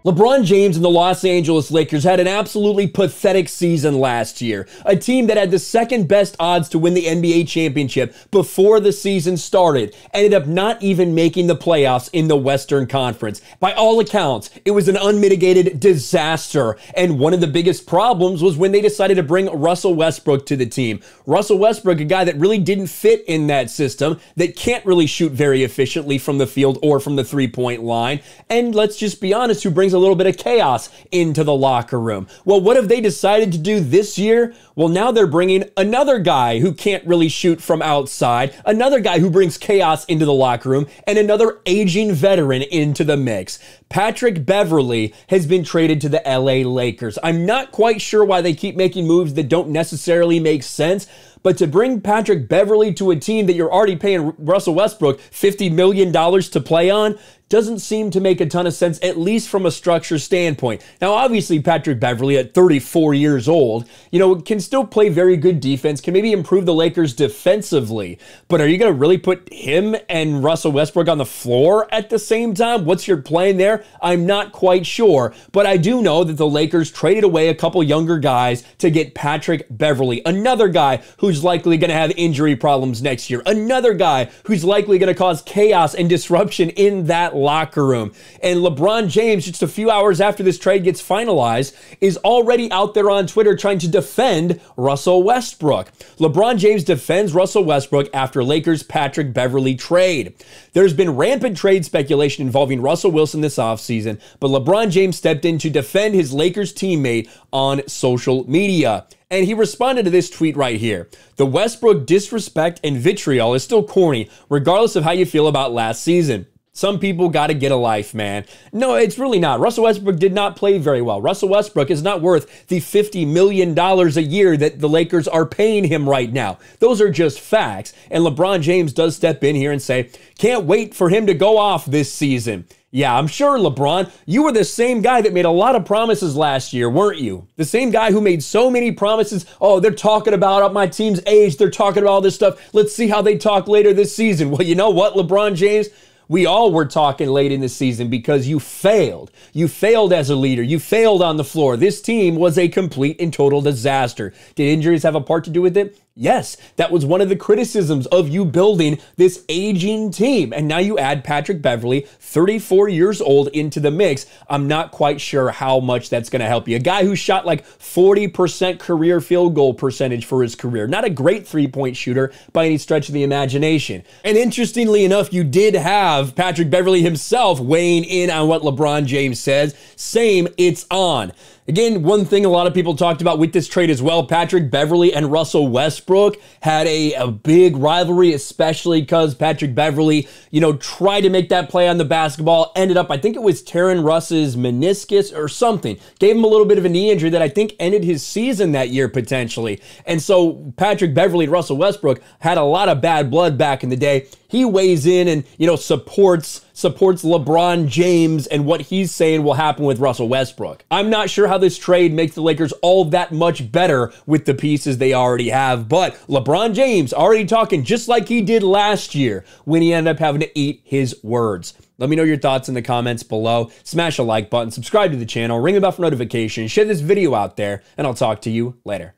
LeBron James and the Los Angeles Lakers had an absolutely pathetic season last year. A team that had the second best odds to win the NBA championship before the season started ended up not even making the playoffs in the Western Conference. By all accounts, it was an unmitigated disaster. And one of the biggest problems was when they decided to bring Russell Westbrook to the team. Russell Westbrook, a guy that really didn't fit in that system, that can't really shoot very efficiently from the field or from the three-point line. And let's just be honest, who brings a little bit of chaos into the locker room. Well, what have they decided to do this year? Well, now they're bringing another guy who can't really shoot from outside, another guy who brings chaos into the locker room, and another aging veteran into the mix. Patrick Beverly has been traded to the LA Lakers. I'm not quite sure why they keep making moves that don't necessarily make sense, but to bring Patrick Beverly to a team that you're already paying Russell Westbrook $50 million to play on doesn't seem to make a ton of sense, at least from a structure standpoint. Now, obviously, Patrick Beverly at 34 years old, can still play very good defense, can maybe improve the Lakers defensively. But are you going to really put him and Russell Westbrook on the floor at the same time? What's your plan there? I'm not quite sure. But I do know that the Lakers traded away a couple younger guys to get Patrick Beverly, another guy who's likely going to have injury problems next year, another guy who's likely going to cause chaos and disruption in that locker room. And LeBron James, just a few hours after this trade gets finalized, is already out there on Twitter trying to defend Russell Westbrook. LeBron James defends Russell Westbrook after Lakers Patrick Beverly trade. There's been rampant trade speculation involving Russell Wilson this offseason, but LeBron James stepped in to defend his Lakers teammate on social media. And he responded to this tweet right here. The Westbrook disrespect and vitriol is still corny, regardless of how you feel about last season. Some people got to get a life, man. No, it's really not. Russell Westbrook did not play very well. Russell Westbrook is not worth the $50 million a year that the Lakers are paying him right now. Those are just facts. And LeBron James does step in here and say, can't wait for him to go off this season. Yeah, I'm sure, LeBron, you were the same guy that made a lot of promises last year, weren't you? The same guy who made so many promises. Oh, they're talking about my team's age. They're talking about all this stuff. Let's see how they talk later this season. Well, you know what, LeBron James? We all were talking late in the season because you failed. You failed as a leader. You failed on the floor. This team was a complete and total disaster. Did injuries have a part to do with it? Yes, that was one of the criticisms of you building this aging team. And now you add Patrick Beverly, 34 years old, into the mix. I'm not quite sure how much that's going to help you. A guy who shot like 40% career field goal percentage for his career. Not a great three-point shooter by any stretch of the imagination. And interestingly enough, you did have Patrick Beverly himself weighing in on what LeBron James says. Same, it's on. Again, one thing a lot of people talked about with this trade as well, Patrick Beverly and Russell Westbrook had a big rivalry, especially because Patrick Beverly, tried to make that play on the basketball, ended up, I think it was tearing Russ's meniscus or something, gave him a little bit of a knee injury that I think ended his season that year potentially. And so Patrick Beverly and Russell Westbrook had a lot of bad blood back in the day. He weighs in and, supports LeBron James and what he's saying will happen with Russell Westbrook. I'm not sure how this trade makes the Lakers all that much better with the pieces they already have, but LeBron James already talking just like he did last year when he ended up having to eat his words. Let me know your thoughts in the comments below. Smash a like button, subscribe to the channel, ring the bell for notifications, share this video out there, and I'll talk to you later.